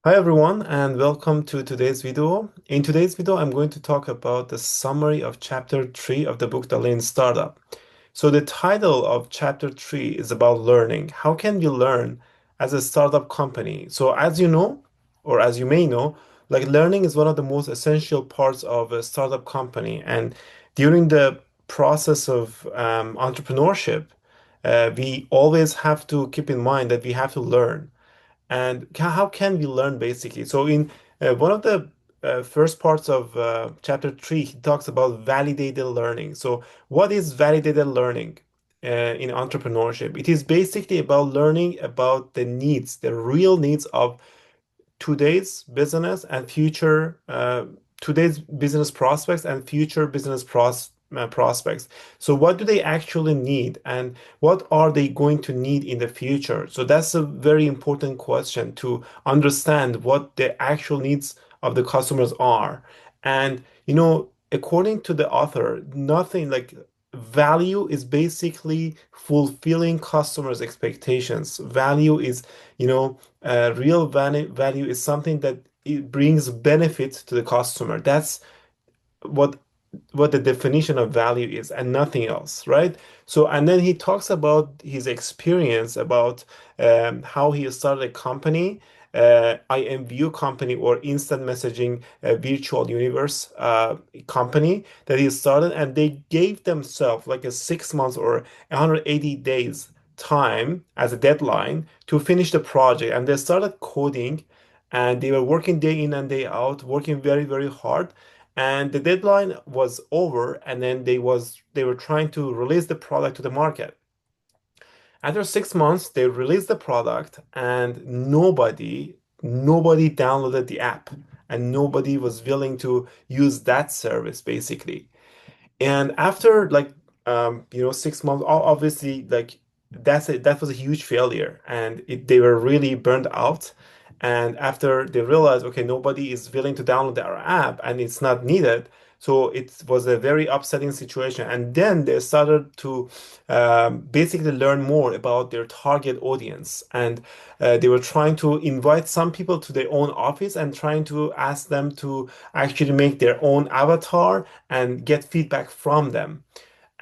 Hi everyone, and welcome to today's video. In today's video, I'm going to talk about the summary of chapter 3 of the book The Lean Startup. So the title of chapter 3 is about learning. How can you learn as a startup company? So as you know, or as you may know, like learning is one of the most essential parts of a startup company. And during the process of entrepreneurship, we always have to keep in mind that we have to learn. And how can we learn basically? So in one of the first parts of chapter 3, he talks about validated learning. So what is validated learning in entrepreneurship? It is basically about learning about the needs, the real needs of today's business and future today's business prospects and future prospects. So what do they actually need and what are they going to need in the future? So that's a very important question to understand what the actual needs of the customers are. And according to the author, nothing like value is basically fulfilling customers' expectations. Value is, real value is something that it brings benefit to the customer. That's what what the definition of value is and nothing else, right? So, and then he talks about his experience about how he started a company, IMVU company or instant messaging virtual universe company that he started, and they gave themselves like a 6 months or 180 days time as a deadline to finish the project, and they started coding. And they were working day in and day out, working very, very hard, and the deadline was over, and then they were trying to release the product to the market. After 6 months they released the product, and nobody downloaded the app, and nobody was willing to use that service basically. And after like 6 months, obviously like that was a huge failure, and they were really burned out. And after they realized, okay, nobody is willing to download our app and it's not needed, so it was a very upsetting situation. And then they started to basically learn more about their target audience, and they were trying to invite some people to their own office and trying to ask them to actually make their own avatar and get feedback from them.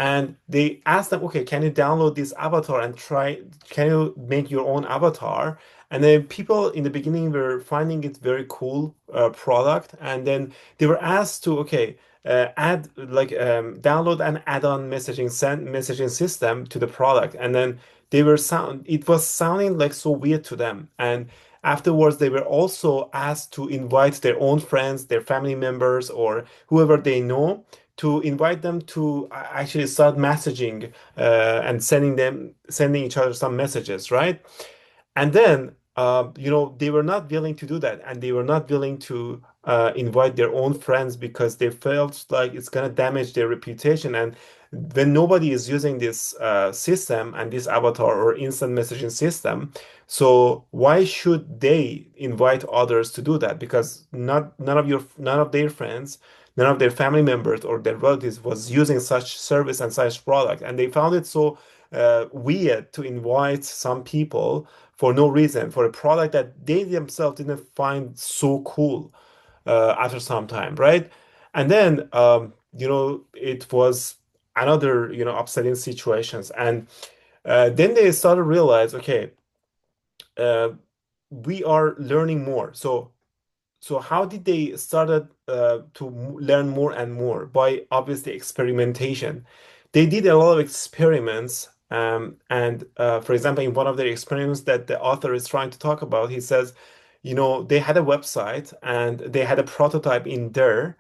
And they asked them, okay, can you download this avatar and can you make your own avatar? And then people in the beginning were finding it very cool product. And then they were asked to, okay, download an add-on messaging system to the product. And then it was sounding like so weird to them. And afterwards, they were also asked to invite their own friends, their family members, or whoever they know, to invite them to actually start messaging and sending each other some messages, right? And then they were not willing to do that, and they were not willing to invite their own friends because they felt like it's gonna damage their reputation. And when nobody is using this system and this avatar or instant messaging system, so why should they invite others to do that? Because none of their friends, none of their family members or their relatives was using such service and such product, and they found it so weird to invite some people for no reason for a product that they themselves didn't find so cool after some time, right? And then it was another upsetting situations, and then they started to realize, okay, uh, we are learning more. So how did they started to learn more and more? By obviously experimentation. They did a lot of experiments, and for example, in one of their experiments that the author is trying to talk about, he says, they had a website and they had a prototype in there,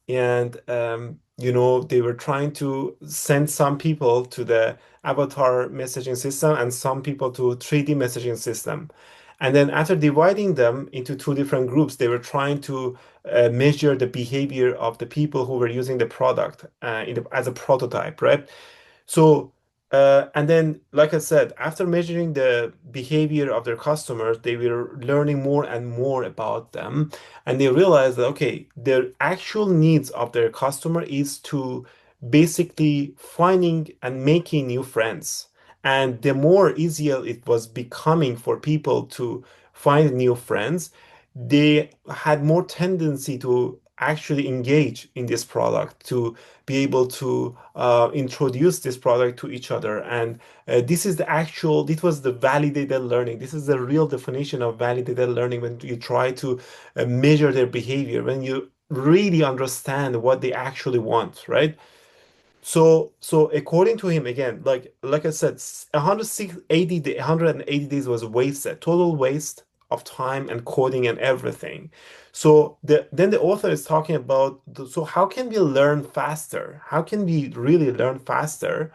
and they were trying to send some people to the avatar messaging system and some people to 3D messaging system. And then after dividing them into two different groups, they were trying to measure the behavior of the people who were using the product as a prototype, right? So, and then, like I said, after measuring the behavior of their customers, they were learning more and more about them. And they realized that, okay, their actual needs of their customer is to basically finding and making new friends. And the more easier it was becoming for people to find new friends, they had more tendency to actually engage in this product, to be able to introduce this product to each other. And this was the validated learning. This is the real definition of validated learning when you try to measure their behavior, when you really understand what they actually want, right? So according to him, again, like I said, 180 days was wasted, total waste of time and coding and everything. So then the author is talking about so how can we learn faster? How can we really learn faster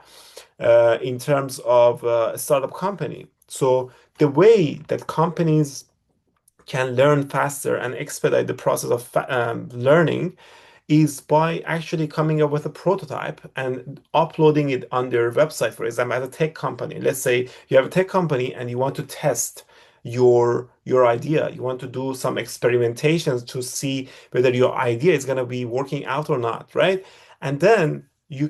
in terms of a startup company? So the way that companies can learn faster and expedite the process of learning is by actually coming up with a prototype and uploading it on their website. For example, as a tech company, let's say you have a tech company and you want to test your idea. You want to do some experimentations to see whether your idea is going to be working out or not, right? And then you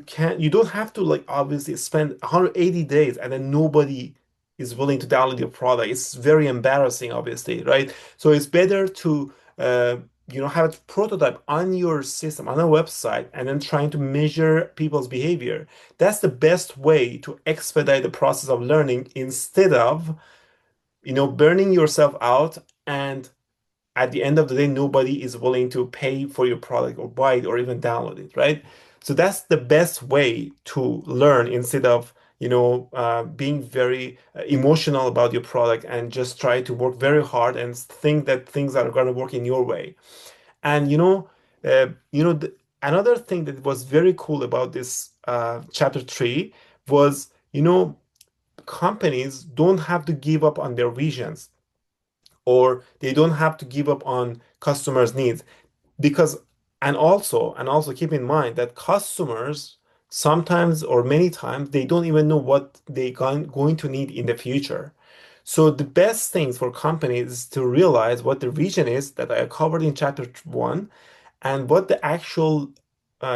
don't have to like obviously spend 180 days and then nobody is willing to download your product. It's very embarrassing, obviously, right? So it's better to have a prototype on your system, on a website, and then trying to measure people's behavior. That's the best way to expedite the process of learning instead of, burning yourself out and at the end of the day, nobody is willing to pay for your product or buy it or even download it, right? So that's the best way to learn instead of, being very emotional about your product and just try to work very hard and think that things are going to work in your way. And another thing that was very cool about this chapter three was, companies don't have to give up on their visions or they don't have to give up on customers' needs because and also keep in mind that customers sometimes or many times they don't even know what going to need in the future. So the best things for companies is to realize what the vision is that I covered in chapter one and what the actual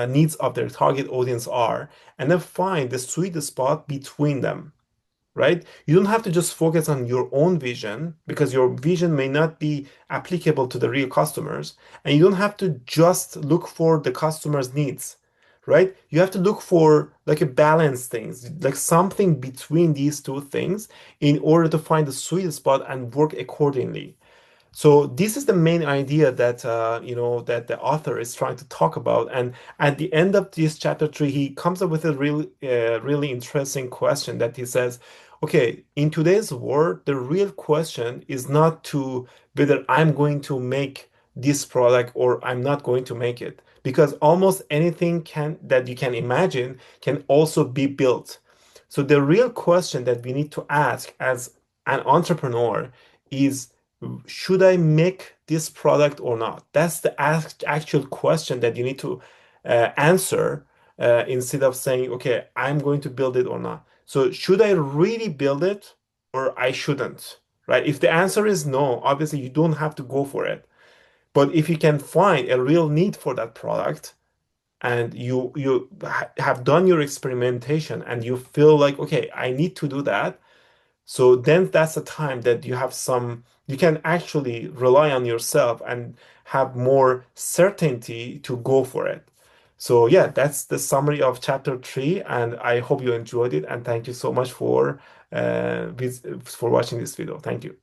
needs of their target audience are, and then find the sweet spot between them, right? You don't have to just focus on your own vision because your vision may not be applicable to the real customers. And you don't have to just look for the customer's needs, right? You have to look for like a balance things, like something between these two things in order to find the sweet spot and work accordingly. So this is the main idea that that the author is trying to talk about. And at the end of this chapter three, he comes up with a really interesting question that he says, okay, in today's world, the real question is not to whether I'm going to make this product or I'm not going to make it, because almost anything can that you can imagine can also be built. So the real question that we need to ask as an entrepreneur is should I make this product or not? That's the actual question that you need to answer instead of saying, okay, I'm going to build it or not. So should I really build it or I shouldn't, right? If the answer is no, obviously you don't have to go for it. But if you can find a real need for that product and you have done your experimentation and you feel like, okay, I need to do that, so then that's the time that you can actually rely on yourself and have more certainty to go for it. So yeah, that's the summary of chapter three, and I hope you enjoyed it. And thank you so much for watching this video. Thank you.